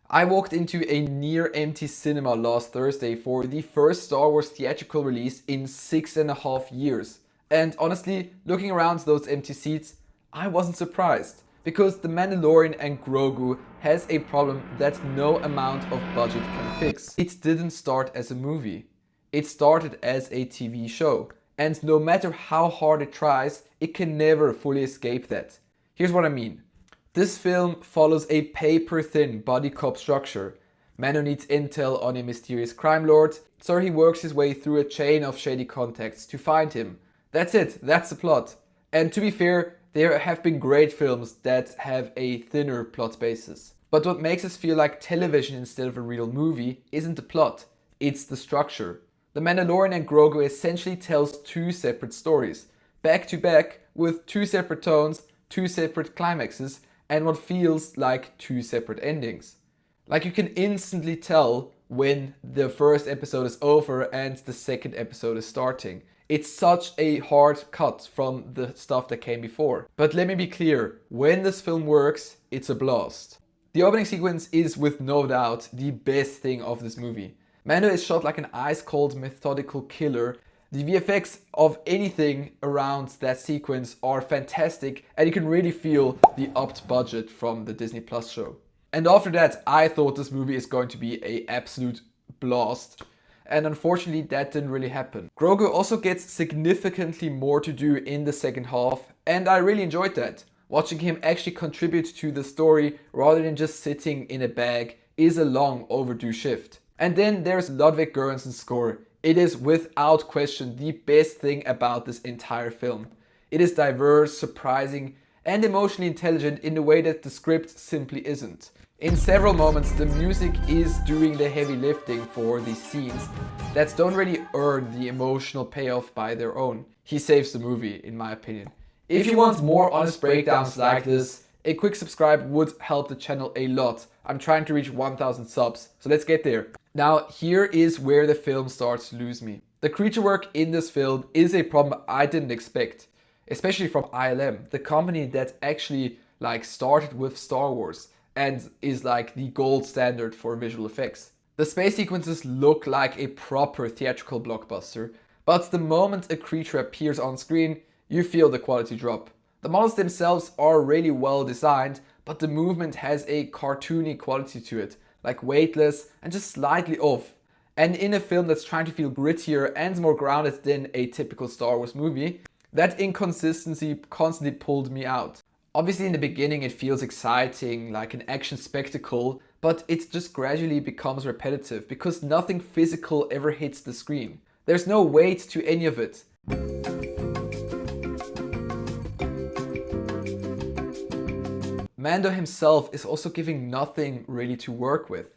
I walked into a near empty cinema last Thursday for the first Star Wars theatrical release in 6.5 years. And honestly, looking around those empty seats, I wasn't surprised. Because The Mandalorian and Grogu has a problem that no amount of budget can fix. It didn't start as a movie. It started as a TV show. And no matter how hard it tries, it can never fully escape that. Here's what I mean. This film follows a paper-thin buddy cop structure. Mando needs intel on a mysterious crime lord, so he works his way through a chain of shady contacts to find him. That's it, that's the plot. And to be fair, there have been great films that have a thinner plot basis. But what makes us feel like television instead of a real movie isn't the plot, it's the structure. The Mandalorian and Grogu essentially tells two separate stories, back to back, with two separate tones, two separate climaxes, and what feels like two separate endings. Like you can instantly tell when the first episode is over and the second episode is starting. It's such a hard cut from the stuff that came before. But let me be clear, when this film works, it's a blast. The opening sequence is with no doubt the best thing of this movie. Mando is shot like an ice-cold methodical killer. The VFX of anything around that sequence are fantastic and you can really feel the upped budget from the Disney Plus show. And after that, I thought this movie is going to be an absolute blast. And unfortunately, that didn't really happen. Grogu also gets significantly more to do in the second half, and I really enjoyed that. Watching him actually contribute to the story rather than just sitting in a bag is a long overdue shift. And then there's Ludwig Göransson's score. It is without question the best thing about this entire film. It is diverse, surprising, and emotionally intelligent in a way that the script simply isn't. In several moments, the music is doing the heavy lifting for these scenes that don't really earn the emotional payoff by their own. He saves the movie, in my opinion. If you want more honest breakdowns like this, a quick subscribe would help the channel a lot. I'm trying to reach 1000 subs, so let's get there. Now, here is where the film starts to lose me. The creature work in this film is a problem I didn't expect, especially from ILM, the company that actually started with Star Wars and is like the gold standard for visual effects. The space sequences look like a proper theatrical blockbuster, but the moment a creature appears on screen, you feel the quality drop. The models themselves are really well designed, but the movement has a cartoony quality to it, like weightless and just slightly off. And in a film that's trying to feel grittier and more grounded than a typical Star Wars movie, that inconsistency constantly pulled me out. Obviously in the beginning it feels exciting, like an action spectacle, but it just gradually becomes repetitive because nothing physical ever hits the screen. There's no weight to any of it. Mando himself is also giving nothing really to work with.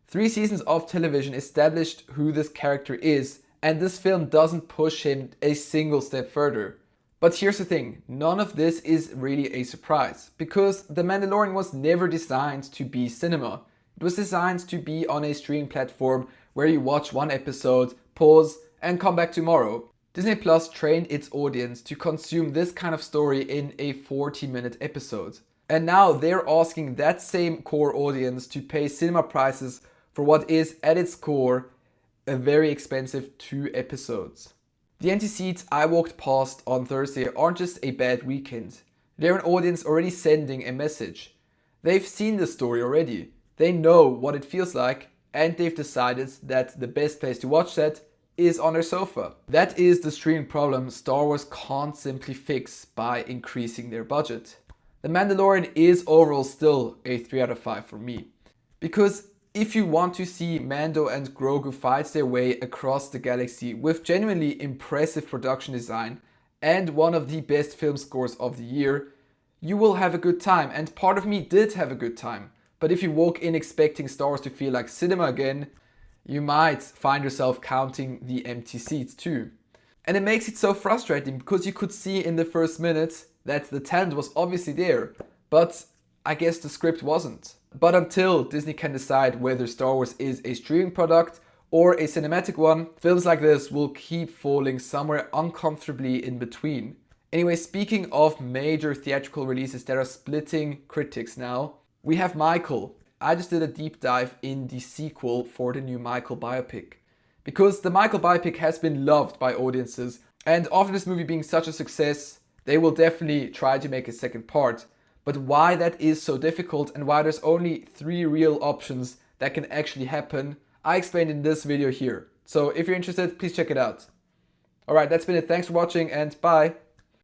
3 seasons of television established who this character is, and this film doesn't push him a single step further. But here's the thing, none of this is really a surprise, because The Mandalorian was never designed to be cinema. It was designed to be on a streaming platform where you watch one episode, pause, and come back tomorrow. Disney Plus trained its audience to consume this kind of story in a 40-minute episode. And now they're asking that same core audience to pay cinema prices for what is, at its core, a very expensive 2 episodes. The empty seats I walked past on Thursday aren't just a bad weekend. They're an audience already sending a message. They've seen the story already. They know what it feels like, and they've decided that the best place to watch that is on their sofa. That is the streaming problem Star Wars can't simply fix by increasing their budget. The Mandalorian is overall still a 3 out of 5 for me. Because if you want to see Mando and Grogu fight their way across the galaxy with genuinely impressive production design and one of the best film scores of the year, you will have a good time, and part of me did have a good time. But if you walk in expecting Star Wars to feel like cinema again, you might find yourself counting the empty seats too. And it makes it so frustrating because you could see in the first minutes that the talent was obviously there, but I guess the script wasn't. But until Disney can decide whether Star Wars is a streaming product or a cinematic one, films like this will keep falling somewhere uncomfortably in between. Anyway, speaking of major theatrical releases that are splitting critics now, we have Michael. I just did a deep dive in the sequel for the new Michael biopic. Because the Michael biopic has been loved by audiences, and after this movie being such a success, they will definitely try to make a second part. But why that is so difficult and why there's only 3 real options that can actually happen, I explained in this video here. So if you're interested, please check it out. Alright, that's been it. Thanks for watching and bye!